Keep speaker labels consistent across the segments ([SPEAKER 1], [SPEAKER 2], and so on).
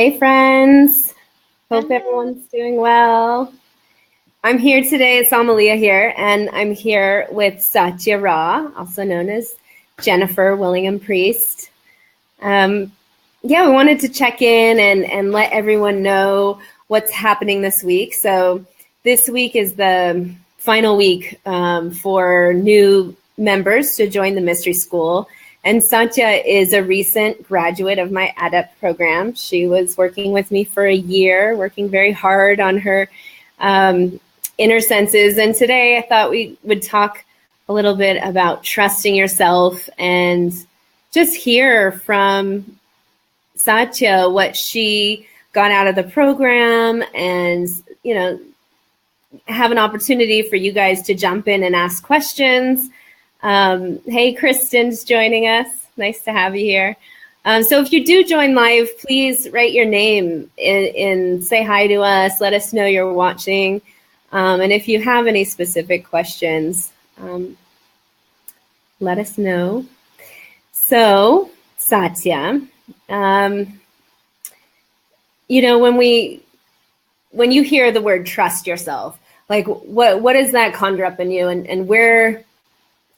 [SPEAKER 1] Hey friends, hope
[SPEAKER 2] Hello.
[SPEAKER 1] everyone's doing well. I'm here today, it's Amelía here, and I'm here with Satya Ra, also known as Jennifer Willingham Priest. Um, we wanted to check in and let everyone know what's happening this week. So this week is the final week for new members to join the Mystery School. And Satya is a recent graduate of my Adept program. She was working with me for a year, working very hard on her inner senses. And today I thought we would talk a little bit about trusting yourself and just hear from Satya what she got out of the program and, have an opportunity for you guys to jump in and ask questions. Hey, Kristen's joining us. Nice to have you here. So if you do join live, please write your name and say hi to us. Let us know you're watching. And if you have any specific questions, let us know. So, Satya, when you hear the word trust yourself, like what does that conjure up in you, and where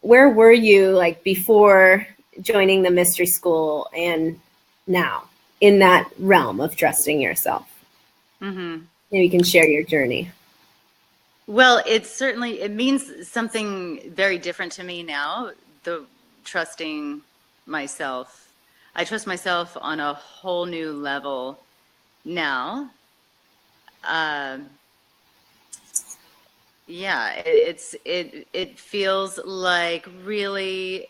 [SPEAKER 1] were you like before joining the Mystery School and now in that realm of trusting yourself?
[SPEAKER 2] Mm-hmm.
[SPEAKER 1] Maybe you can share your journey.
[SPEAKER 2] Well, it means something very different to me now, the trusting myself. I trust myself on a whole new level now. It feels like really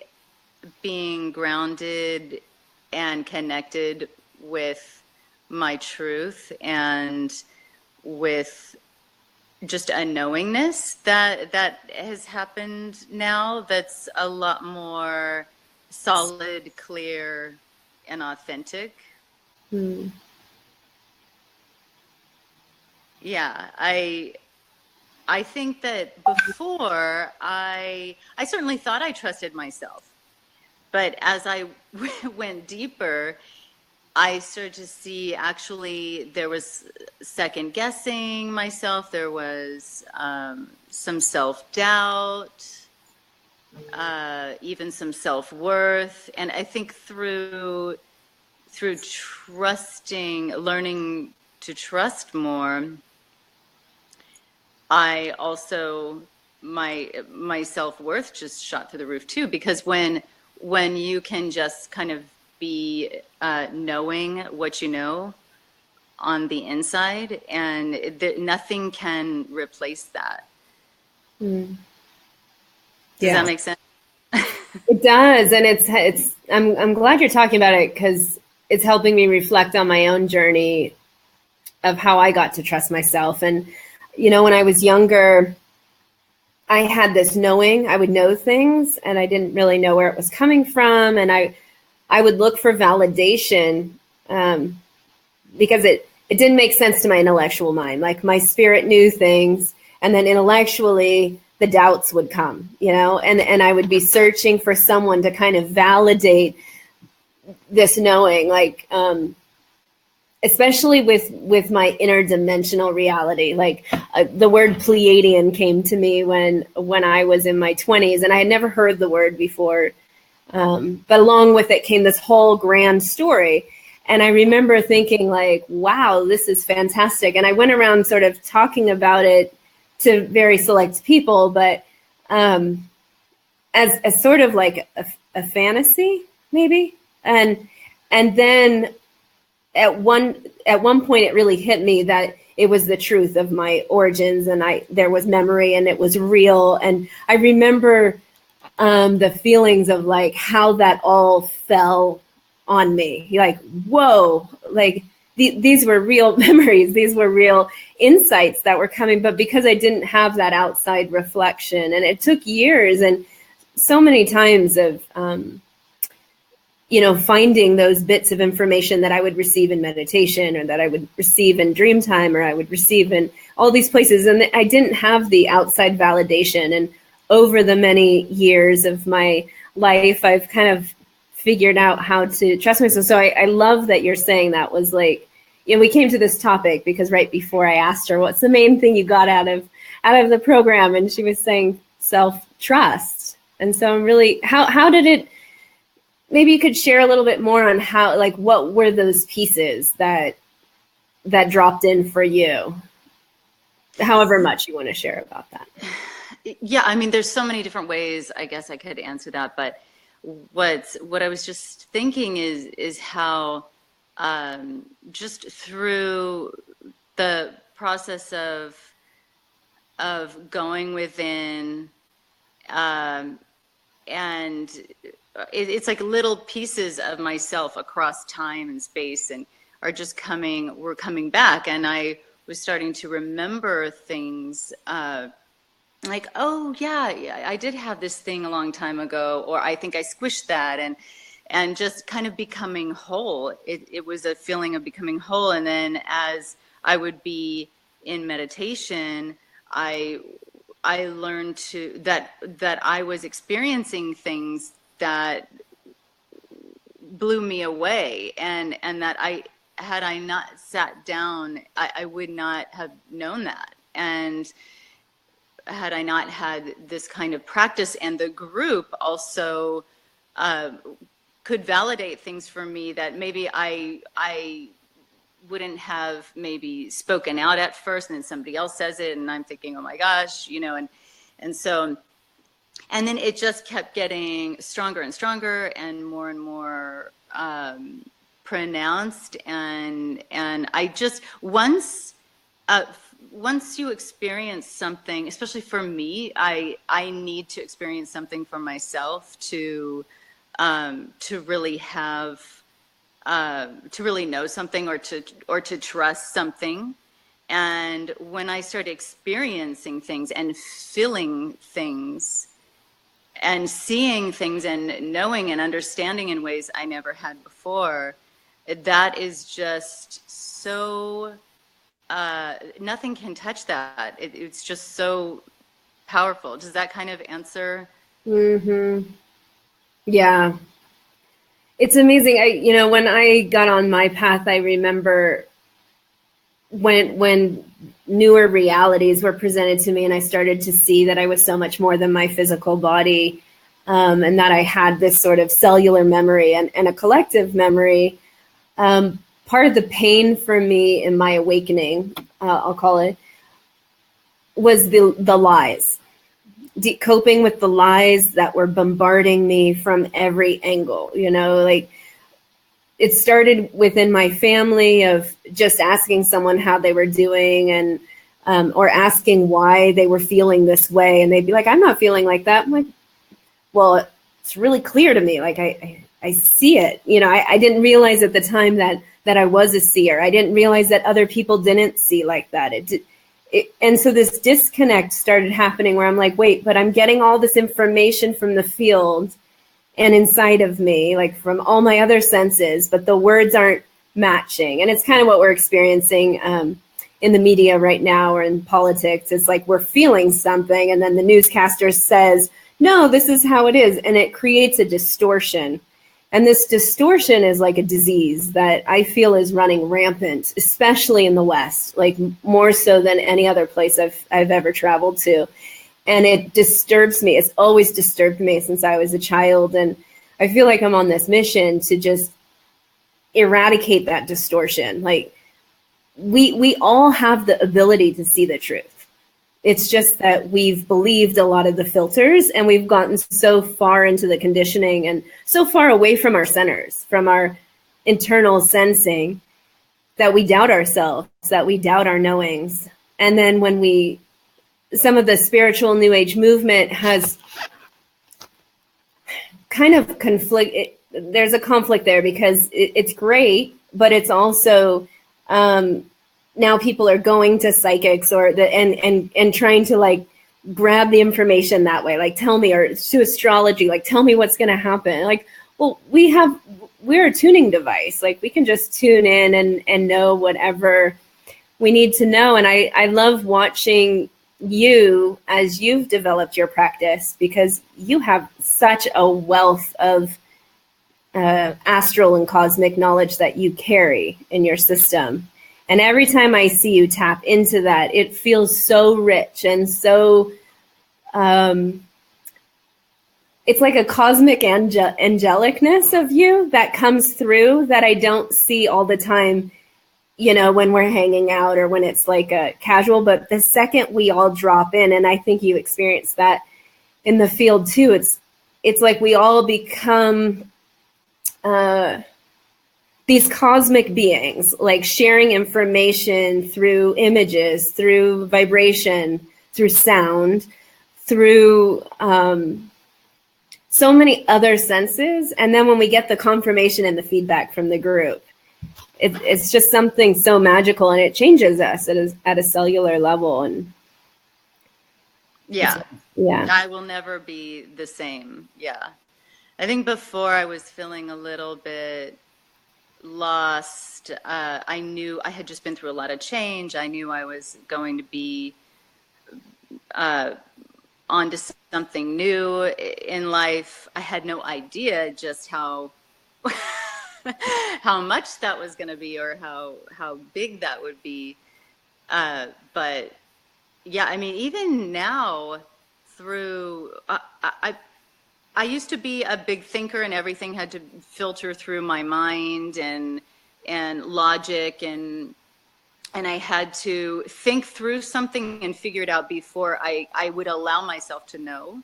[SPEAKER 2] being grounded and connected with my truth and with just a knowingness that has happened now that's a lot more solid, clear, and authentic.
[SPEAKER 1] Hmm.
[SPEAKER 2] Yeah, I think that before I certainly thought I trusted myself, but as I went deeper, I started to see actually there was second guessing myself. There was some self-doubt, even some self-worth. And I think through trusting, learning to trust more, I also, my self-worth just shot through the roof too, because when you can just kind of be knowing what you know on the inside, and nothing can replace that.
[SPEAKER 1] Hmm.
[SPEAKER 2] Does
[SPEAKER 1] Yeah,
[SPEAKER 2] that make sense?
[SPEAKER 1] it does, and I'm glad you're talking about it because it's helping me reflect on my own journey of how I got to trust myself. And when I was younger, I had this knowing. I would know things and I didn't really know where it was coming from. And I would look for validation because it didn't make sense to my intellectual mind. Like my spirit knew things, and then intellectually the doubts would come, and I would be searching for someone to kind of validate this knowing, like, especially with my interdimensional reality. Like the word Pleiadian came to me when I was in my 20s, and I had never heard the word before. But along with it came this whole grand story. And I remember thinking like, wow, this is fantastic. And I went around sort of talking about it to very select people, but as sort of like a fantasy, maybe. And then at one point it really hit me that it was the truth of my origins, and there was memory and it was real. And I remember the feelings of like how that all fell on me. Like, whoa, like these were real memories. These were real insights that were coming. But because I didn't have that outside reflection, and it took years and so many times of, finding those bits of information that I would receive in meditation, or that I would receive in dream time, or I would receive in all these places. And I didn't have the outside validation. And over the many years of my life, I've kind of figured out how to trust myself. So I love that you're saying that was like, we came to this topic because right before I asked her, what's the main thing you got out of the program? And she was saying self-trust. And so I'm really, how did it, maybe you could share a little bit more on how, like, what were those pieces that dropped in for you? However much you want to share about that.
[SPEAKER 2] Yeah, I mean, there's so many different ways I guess I could answer that, but what I was just thinking is how just through the process of going within, and it's like little pieces of myself across time and space, and were coming back, and I was starting to remember things. Like, oh yeah, I did have this thing a long time ago, or I think I squished that, and just kind of becoming whole. It was a feeling of becoming whole. And then as I would be in meditation, I learned that I was experiencing things that blew me away, and that had I not sat down, I would not have known that. And had I not had this kind of practice, and the group also could validate things for me that maybe I wouldn't have maybe spoken out at first, and then somebody else says it, and I'm thinking, oh my gosh, and so, and then it just kept getting stronger and stronger, and more pronounced, and I just once you experience something, especially for me, I need to experience something for myself to really have, to really know something, or to trust something. And when I started experiencing things and feeling things and seeing things and knowing and understanding in ways I never had before, that is just so, nothing can touch that. It's just so powerful. Does that kind of answer?
[SPEAKER 1] Mm-hmm. Yeah. It's amazing. When I got on my path, I remember when newer realities were presented to me, and I started to see that I was so much more than my physical body, and that I had this sort of cellular memory and a collective memory. Part of the pain for me in my awakening, I'll call it, was the lies. Coping with the lies that were bombarding me from every angle. Like, it started within my family of just asking someone how they were doing, and or asking why they were feeling this way, and they'd be like, I'm not feeling like that. I'm like, well, it's really clear to me. Like, I see it. I didn't realize at the time that I was a seer. I didn't realize that other people didn't see like that. And so this disconnect started happening where I'm like, wait, but I'm getting all this information from the field and inside of me, like from all my other senses, but the words aren't matching. And it's kind of what we're experiencing in the media right now, or in politics. It's like we're feeling something, and then the newscaster says, no, this is how it is. And it creates a distortion. And this distortion is like a disease that I feel is running rampant, especially in the West, like more so than any other place I've ever traveled to. And it disturbs me. It's always disturbed me since I was a child. And I feel like I'm on this mission to just eradicate that distortion. Like, we all have the ability to see the truth. It's just that we've believed a lot of the filters, and we've gotten so far into the conditioning and so far away from our centers, from our internal sensing, that we doubt ourselves, that we doubt our knowings. And then when some of the spiritual New Age movement has kind of conflict. There's a conflict there because it's great, but it's also, now people are going to psychics and trying to like grab the information that way. Like, tell me, or to astrology, like, tell me what's going to happen. Like, well, we're a tuning device. Like, we can just tune in and know whatever we need to know. And I love watching you as you've developed your practice, because you have such a wealth of astral and cosmic knowledge that you carry in your system. And every time I see you tap into that, it feels so rich and so, it's like a cosmic angelicness of you that comes through that I don't see all the time, you know, when we're hanging out or when it's like a casual. But the second we all drop in, and I think you experience that in the field too, it's like we all become these cosmic beings, like sharing information through images, through vibration, through sound, through so many other senses. And then when we get the confirmation and the feedback from the group, it's just something so magical, and it changes us at a cellular level. And
[SPEAKER 2] yeah,
[SPEAKER 1] yeah,
[SPEAKER 2] I will never be the same. Yeah, I think before I was feeling a little bit lost. I knew I had just been through a lot of change. I knew I was going to be onto something new in life. I had no idea just how how much that was going to be, or how big that would be. But yeah, I mean, even now, through I used to be a big thinker, and everything had to filter through my mind and logic, and I had to think through something and figure it out before I would allow myself to know.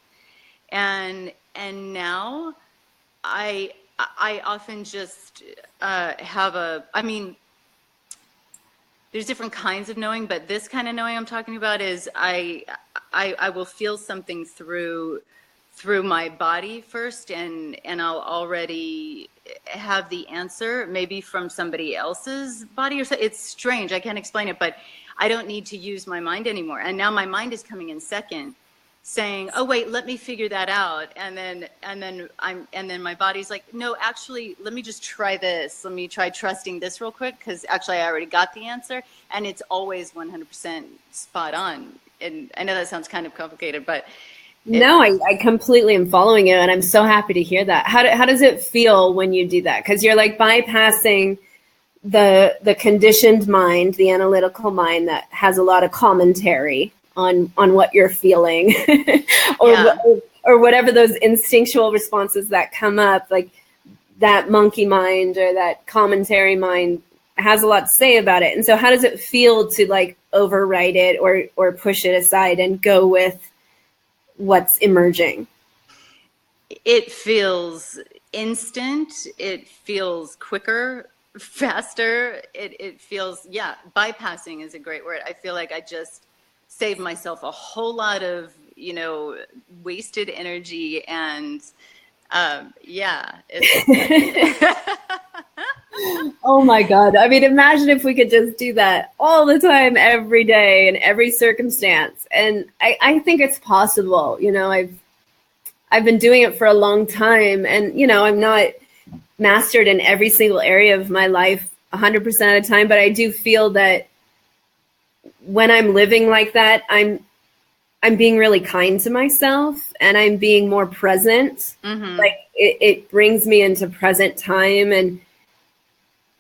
[SPEAKER 2] And now I often just have I mean, there's different kinds of knowing, but this kind of knowing I'm talking about is I will feel something through my body first, and I'll already have the answer, maybe from somebody else's body or so. It's strange. I can't explain it, but I don't need to use my mind anymore. And now my mind is coming in second, saying, "Oh wait, let me figure that out." And then my body's like, "No, actually, let me just try this. Let me try trusting this real quick, because actually I already got the answer." And it's always 100% spot on. And I know that sounds kind of complicated, but
[SPEAKER 1] no, I completely am following you, and I'm so happy to hear that. How does it feel when you do that? Because you're like bypassing the conditioned mind, the analytical mind that has a lot of commentary on what you're feeling, or whatever those instinctual responses that come up, like that monkey mind or that commentary mind has a lot to say about it. And so how does it feel to like overwrite it or push it aside and go with what's emerging?
[SPEAKER 2] It feels instant. It feels quicker, faster. It feels, yeah, bypassing is a great word. I feel like I just saved myself a whole lot of, wasted energy, and yeah.
[SPEAKER 1] Oh my God. I mean, imagine if we could just do that all the time, every day, in every circumstance. And I think it's possible. I've been doing it for a long time, and, I'm not mastered in every single area of my life 100% of the time, but I do feel that when I'm living like that, I'm being really kind to myself, and I'm being more present. Mm-hmm. Like it brings me into present time, and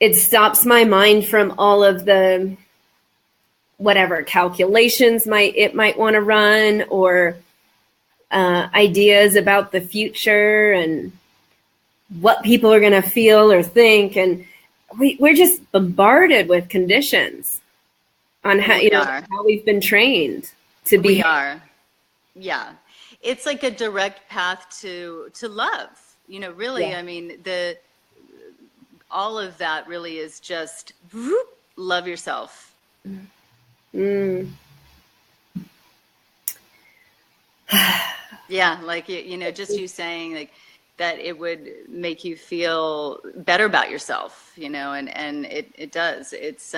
[SPEAKER 1] it stops my mind from all of the whatever calculations it might want to run, or ideas about the future and what people are going to feel or think. And we're just bombarded with conditions on how we've been trained to be.
[SPEAKER 2] We are. Yeah. It's like a direct path to love, really. Yeah. I mean, all of that really is just love yourself.
[SPEAKER 1] Mm.
[SPEAKER 2] Yeah, like just you saying like that, it would make you feel better about yourself, and it does. It's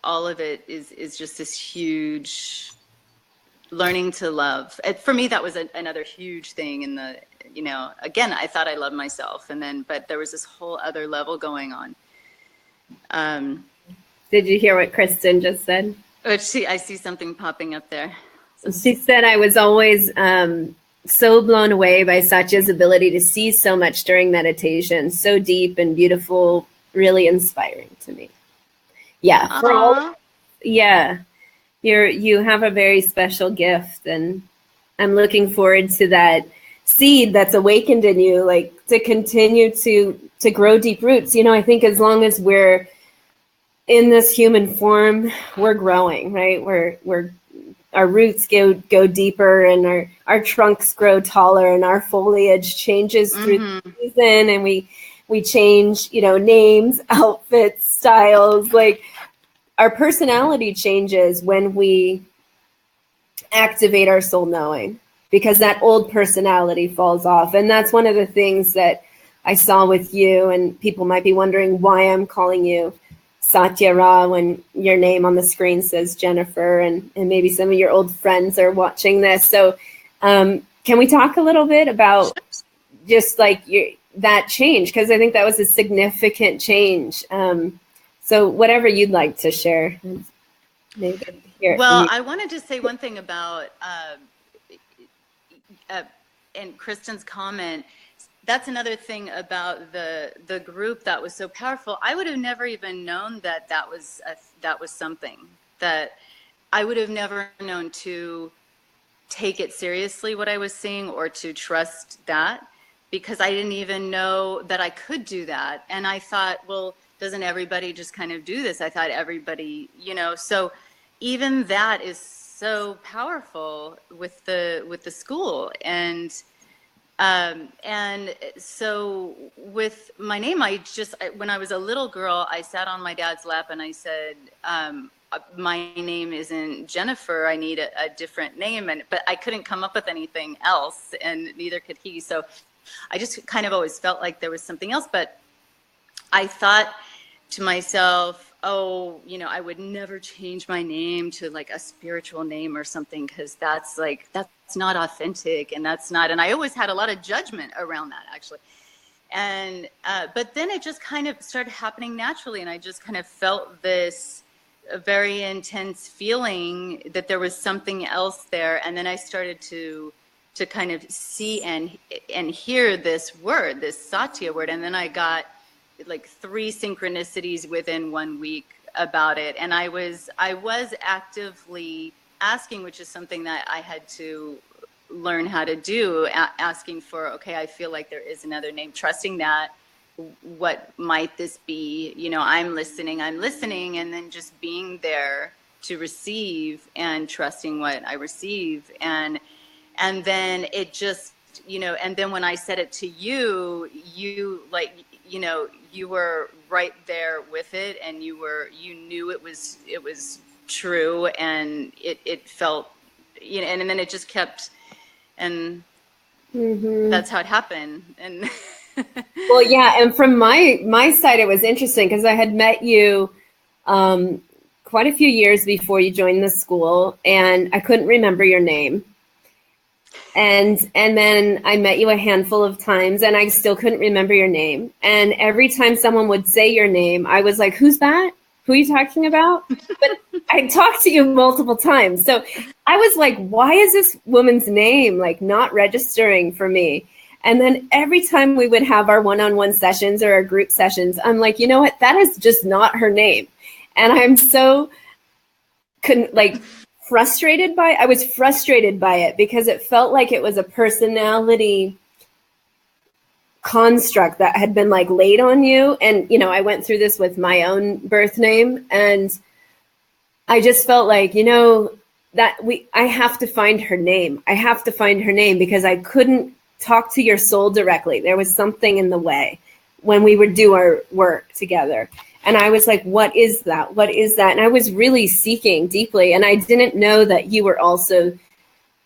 [SPEAKER 2] all of it is just this huge learning to love. For me, that was another huge thing in the, again, I thought I loved myself, but there was this whole other level going on.
[SPEAKER 1] Did you hear what Kristen just said?
[SPEAKER 2] I see something popping up there.
[SPEAKER 1] She said, I was always so blown away by Satya's ability to see so much during meditation, so deep and beautiful really inspiring to me. Yeah, for all, yeah, you have a very special gift, and I'm looking forward to that seed that's awakened in you, like to continue to grow deep roots. I think as long as we're in this human form, we're growing, right? We're our roots go deeper, and our trunks grow taller, and our foliage changes through the season, and we change, names, outfits, styles. Like our personality changes when we activate our soul knowing, because that old personality falls off. And that's one of the things that I saw with you, and people might be wondering why I'm calling you Satya Ra when your name on the screen says Jennifer, and maybe some of your old friends are watching this. So can we talk a little bit about just like that change? Because I think that was a significant change. So whatever you'd like to share. Maybe here.
[SPEAKER 2] Well, I wanted to say one thing about, and Kristen's comment. That's another thing about the group that was so powerful. I would have never even known that was something that I would have never known to take it seriously, what I was seeing, or to trust that, because I didn't even know that I could do that. And I thought, well, doesn't everybody just kind of do this? I thought everybody, so even that is so powerful with the school. And so with my name, when I was a little girl, I sat on my dad's lap and I said, my name isn't Jennifer. I need a different name. But I couldn't come up with anything else, and neither could he. So I just kind of always felt like there was something else. But I thought to myself, I would never change my name to like a spiritual name or something, because that's not authentic, and and I always had a lot of judgment around that, actually. And but then it just kind of started happening naturally, and I just kind of felt this very intense feeling that there was something else there. And then I started to kind of see and hear this word, this Satya word, and then I got like 3 synchronicities within 1 week about it. And I was actively asking, which is something that I had to learn how to do, asking for, okay, I feel like there is another name, trusting that, what might this be? I'm listening, and then just being there to receive and trusting what I receive. And then it just, and then when I said it to you, you were right there with it, and you knew it was true, and it felt, and then it just kept, and that's how it happened. And
[SPEAKER 1] well, yeah, and from my side, it was interesting because I had met you quite a few years before you joined the school, and I couldn't remember your name. And then I met you a handful of times, and I still couldn't remember your name. And every time someone would say your name, I was like, who's that? Who are you talking about? But I talked to you multiple times. So I was like, why is this woman's name like not registering for me? And then every time we would have our one-on-one sessions or our group sessions, I'm like, you know what? That is just not her name. And I'm so frustrated by it because it felt like it was a personality construct that had been like laid on you. And, I went through this with my own birth name, and I just felt like, that I have to find her name. I have to find her name because I couldn't talk to your soul directly. There was something in the way when we would do our work together. And I was like, what is that? What is that? And I was really seeking deeply. And I didn't know that you were also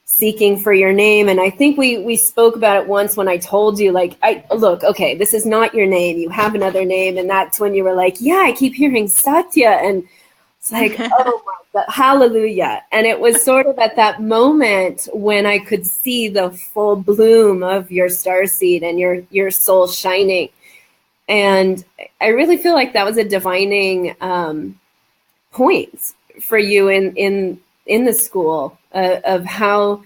[SPEAKER 1] seeking for your name. And I think we spoke about it once when I told you, like, look, okay, this is not your name. You have another name. And that's when you were like, yeah, I keep hearing Satya. And it's like, oh my God, hallelujah. And it was sort of at that moment when I could see the full bloom of your starseed and your soul shining. And I really feel like that was a divining point for you in the school of how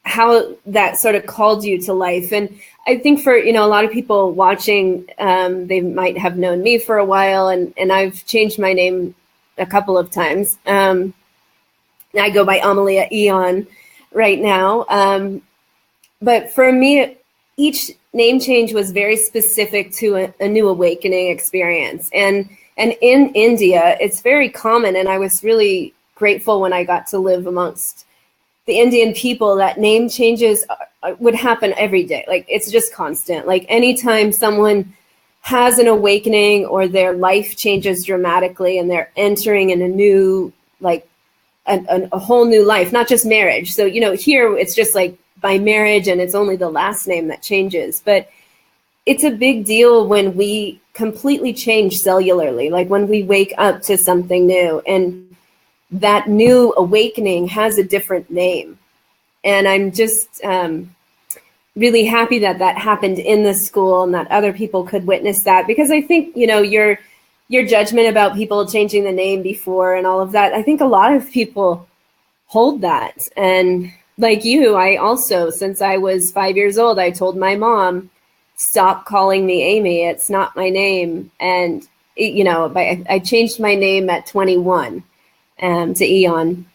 [SPEAKER 1] how that sort of called you to life. And I think for, a lot of people watching, they might have known me for a while, and I've changed my name a couple of times. I go by Amelía Eon right now. But for me, each name change was very specific to a new awakening experience. And in India, it's very common. And I was really grateful when I got to live amongst the Indian people that name changes would happen every day. Like, it's just constant. Like, anytime someone has an awakening or their life changes dramatically and they're entering in a new, like, a whole new life, not just marriage. So, here it's just like by marriage and it's only the last name that changes. But it's a big deal when we completely change cellularly, like when we wake up to something new and that new awakening has a different name. And I'm just really happy that that happened in the school and that other people could witness that, because I think, your judgment about people changing the name before and all of that, I think a lot of people hold that. And like you, I also, since I was 5 years old, I told my mom, stop calling me Amy. It's not my name. And, I changed my name at 21 to Eon.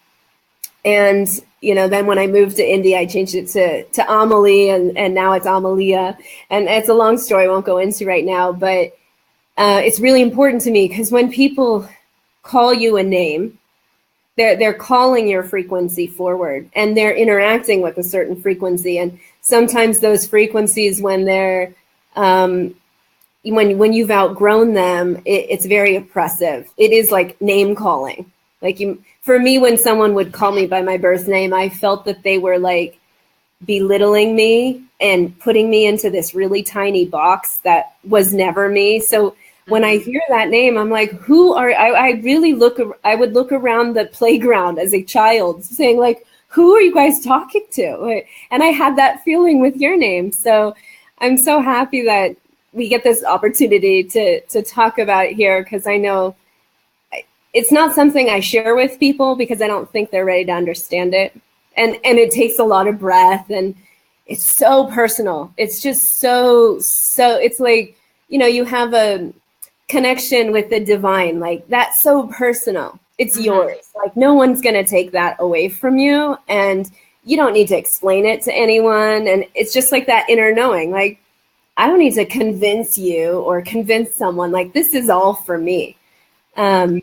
[SPEAKER 1] And, then when I moved to India, I changed it to Amelie, and now it's Amelía. And it's a long story I won't go into right now, but it's really important to me, because when people call you a name, they're calling your frequency forward, and they're interacting with a certain frequency. And sometimes those frequencies, when they're when you've outgrown them, it's very oppressive. It is like name calling. Like, for me, when someone would call me by my birth name, I felt that they were like belittling me and putting me into this really tiny box that was never me. So when I hear that name, I'm like, who are, I would look around the playground as a child saying, like, who are you guys talking to? And I had that feeling with your name. So I'm so happy that we get this opportunity to talk about it here, because I know it's not something I share with people because I don't think they're ready to understand it. And it takes a lot of breath, and it's so personal. It's just so, it's like, you have a connection with the divine, like that's so personal. It's yours. Like, no one's going to take that away from you, and you don't need to explain it to anyone. And it's just like that inner knowing, like, I don't need to convince you or convince someone, like, this is all for me. And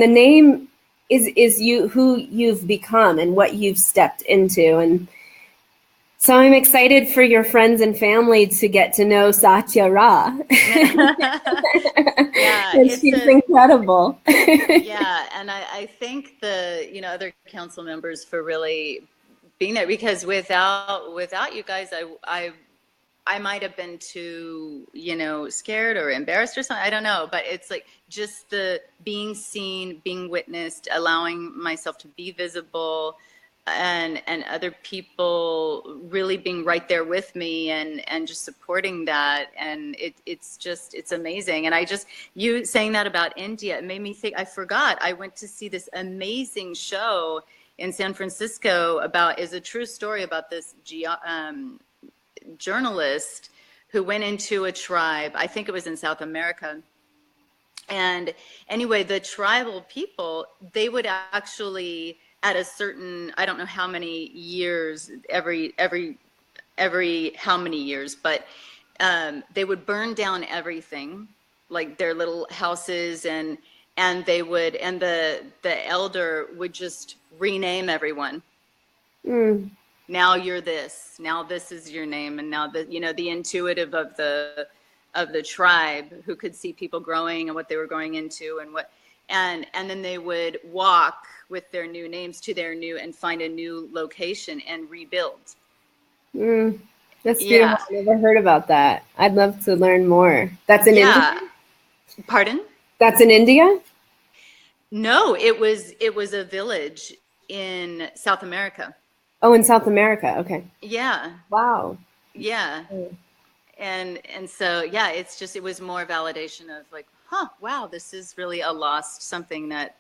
[SPEAKER 1] the name is you, who you've become and what you've stepped into. And so I'm excited for your friends and family to get to know Satya Ra.
[SPEAKER 2] Yeah,
[SPEAKER 1] She's incredible.
[SPEAKER 2] Yeah, and I thank the other council members for really being there, because without you guys, I might have been too scared or embarrassed or something. I don't know, but it's like just the being seen, being witnessed, allowing myself to be visible, and other people really being right there with me and just supporting that. And it's amazing. And you saying that about India, it made me think, I forgot, I went to see this amazing show in San Francisco is a true story about this journalist who went into a tribe, I think it was in South America. And anyway, the tribal people, they would actually, at a certain, I don't know how many years, every how many years, but they would burn down everything, like their little houses, and the elder would just rename everyone. Now you're this, now this is your name. And now the intuitive of the tribe, who could see people growing and what they were growing into and then they would walk with their new names to their new, and find a new location and rebuild.
[SPEAKER 1] That's beautiful. Yeah. I never heard about that. I'd love to learn more. That's in India?
[SPEAKER 2] Pardon?
[SPEAKER 1] That's in India?
[SPEAKER 2] No, it was a village in South America.
[SPEAKER 1] Oh, in South America. Okay.
[SPEAKER 2] Yeah.
[SPEAKER 1] Wow.
[SPEAKER 2] Yeah. And so, yeah, it was more validation of like, wow, this is really a lost something that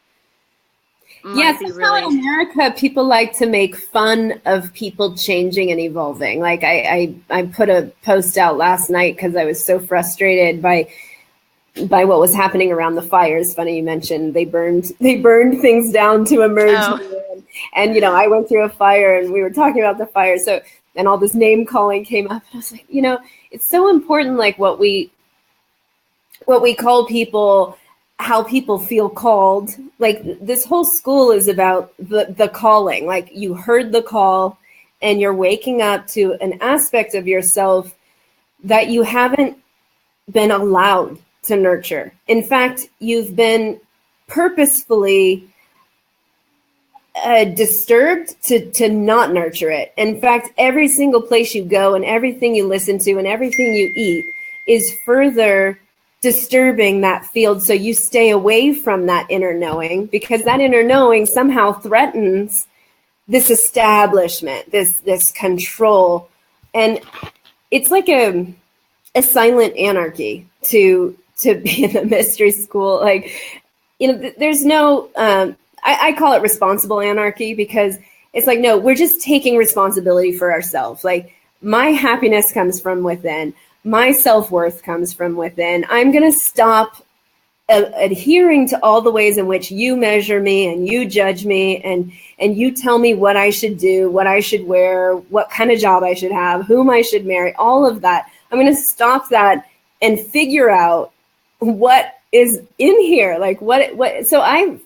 [SPEAKER 1] Yes,
[SPEAKER 2] might be
[SPEAKER 1] somehow
[SPEAKER 2] really.
[SPEAKER 1] in America, people like to make fun of people changing and evolving. Like I put a post out last night because I was so frustrated by what was happening around the fires. Funny you mentioned they burned things down to emerge
[SPEAKER 2] Oh,
[SPEAKER 1] here. And I went through a fire and we were talking about the fire. So and all this name calling came up. And I was like, it's so important, like what we call people, how people feel called. Like this whole school is about the calling. Like you heard the call and you're waking up to an aspect of yourself that you haven't been allowed to nurture. In fact, you've been purposefully disturbed to not nurture it. In fact, every single place you go and everything you listen to and everything you eat is further disturbing that field. So you stay away from that inner knowing, because that inner knowing somehow threatens this establishment, this control. And it's like a silent anarchy to be in the mystery school. Like, there's no, I call it responsible anarchy, because it's like, no, we're just taking responsibility for ourselves. Like, my happiness comes from within. My self-worth comes from within. I'm going to stop adhering to all the ways in which you measure me and you judge me and you tell me what I should do, what I should wear, what kind of job I should have, whom I should marry, all of that. I'm going to stop that and figure out what is in here. Like what, so I'm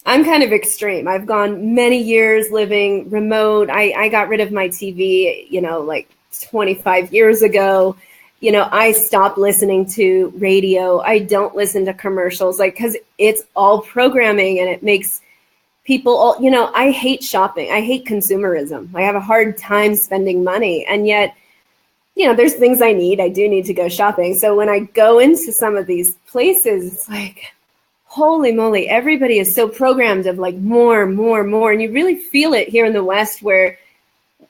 [SPEAKER 1] kind of extreme. I've gone many years living remote. I got rid of my TV, like 25 years ago. I stopped listening to radio. I don't listen to commercials, like, because it's all programming and it makes people all, I hate shopping. I hate consumerism. I have a hard time spending money. And yet, there's things I need. I do need to go shopping. So when I go into some of these places, it's like, holy moly, everybody is so programmed of like more. And you really feel it here in the West, where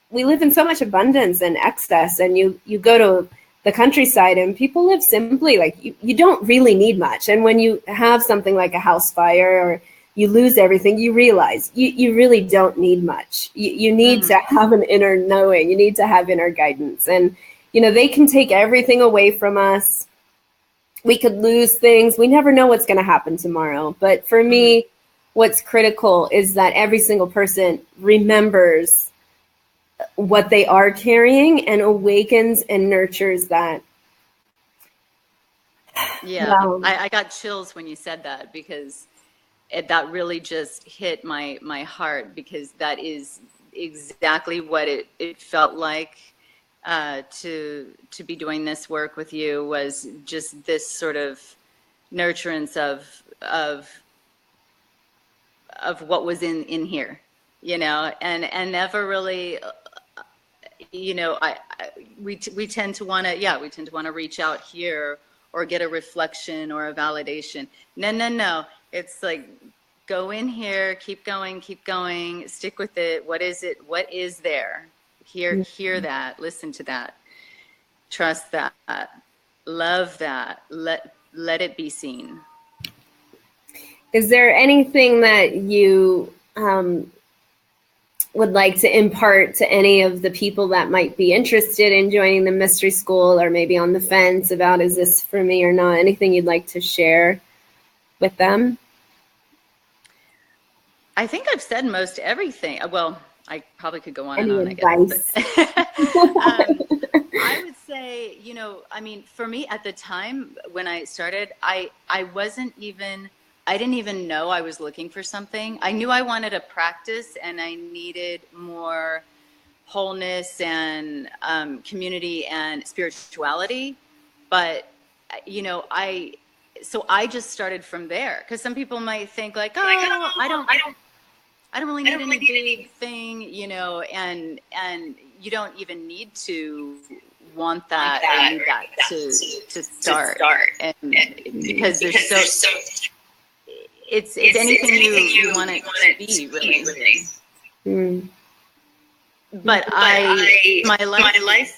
[SPEAKER 1] we live in so much abundance and excess. And you go to the countryside and people live simply. Like you don't really need much. And when you have something like a house fire or you lose everything, you realize you really don't need much. You need to have an inner knowing. You need to have inner guidance. And, they can take everything away from us. We could lose things. We never know what's going to happen tomorrow. But for me, what's critical is that every single person remembers what they are carrying and awakens and nurtures that.
[SPEAKER 2] Yeah,
[SPEAKER 1] Wow.
[SPEAKER 2] I got chills when you said that, because that really just hit my heart, because that is exactly what it felt like to be doing this work with you, was just this sort of nurturance of what was in here, and never really, we tend to want to reach out here or get a reflection or a validation. No. It's like, go in here, keep going, stick with it. What is it? What is there? Hear that, listen to that, trust that, love that, let it be seen.
[SPEAKER 1] Is there anything that you would like to impart to any of the people that might be interested in joining the mystery school, or maybe on the fence about, is this for me or not? Anything you'd like to share with them?
[SPEAKER 2] I think I've said most everything. Well, I probably could go on
[SPEAKER 1] Any
[SPEAKER 2] and on,
[SPEAKER 1] advice?
[SPEAKER 2] I would say, for me at the time when I started, I didn't even know I was looking for something. I knew I wanted a practice and I needed more wholeness and community and spirituality. But, so I just started from there, because some people might think like, oh, I don't really need any big thing, and you don't even need to want that or need that to start. And because there's so it's anything you want it to be, really. But my life,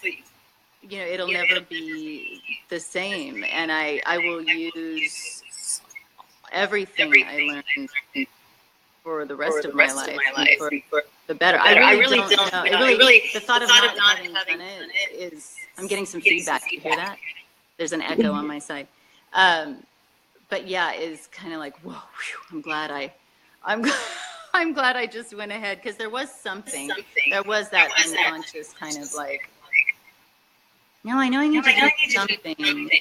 [SPEAKER 2] it'll never be the same, and I will use everything I learned for the rest of my life, and for the better. I really don't know. The thought of not having done it is, I'm getting some feedback. Do you hear that? There's an echo on my side. But yeah, is kind of like, whoa, whew, I'm glad I just went ahead, because there was something. There was that unconscious kind of like, no, I know I need to do something.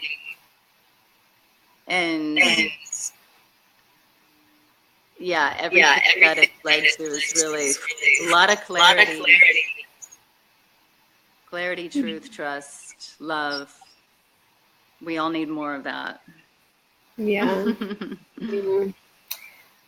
[SPEAKER 2] And yeah, everything that it led to is really a lot of clarity. Clarity, truth, trust, love. We all need more of that.
[SPEAKER 1] Yeah.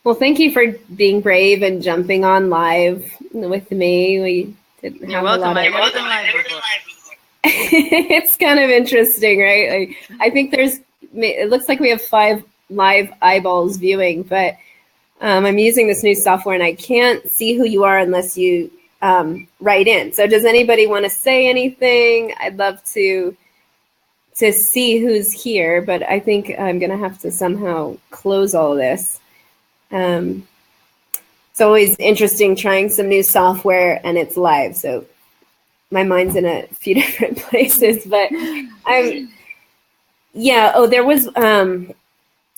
[SPEAKER 1] Well, thank you for being brave and jumping on live with me. We didn't have
[SPEAKER 2] You're welcome.
[SPEAKER 1] a lot of...
[SPEAKER 2] I've never been live before.
[SPEAKER 1] It's kind of interesting, right? Like, I think it looks like we have 5 live eyeballs viewing, but I'm using this new software and I can't see who you are unless you write in. So does anybody want to say anything? I'd love to see who's here, but I think I'm going to have to somehow close all of this. It's always interesting trying some new software and it's live. So my mind's in a few different places, but there was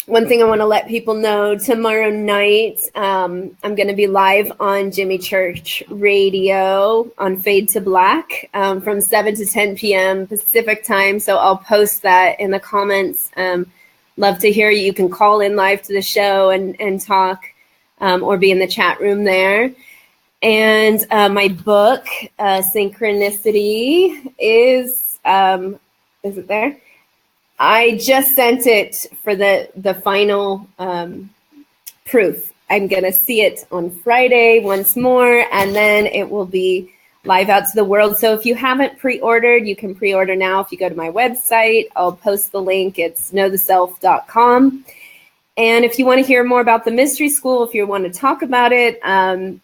[SPEAKER 1] one thing I want to let people know. Tomorrow night, I'm going to be live on Jimmy Church Radio on Fade to Black from 7 to 10 p.m. Pacific time. So I'll post that in the comments. Love to hear you. You can call in live to the show and talk or be in the chat room there. And my book, Synchronicity, is it there? I just sent it for the final proof. I'm going to see it on Friday once more, and then it will be live out to the world. So if you haven't pre-ordered, you can pre-order now. If you go to my website, I'll post the link. It's knowtheself.com. And if you want to hear more about the Mystery School, if you want to talk about it, the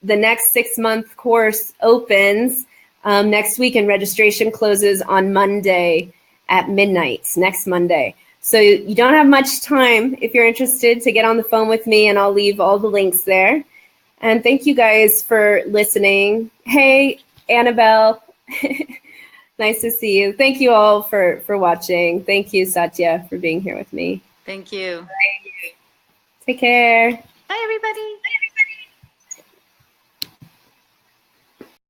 [SPEAKER 1] next 6-month course opens next week, and registration closes on Monday at midnight, next Monday. So you don't have much time if you're interested to get on the phone with me, and I'll leave all the links there. And thank you guys for listening. Hey, Annabelle. Nice to see you. Thank you all for watching. Thank you, Satya, for being here with me.
[SPEAKER 2] Thank you.
[SPEAKER 1] Take care.
[SPEAKER 2] Bye, everybody.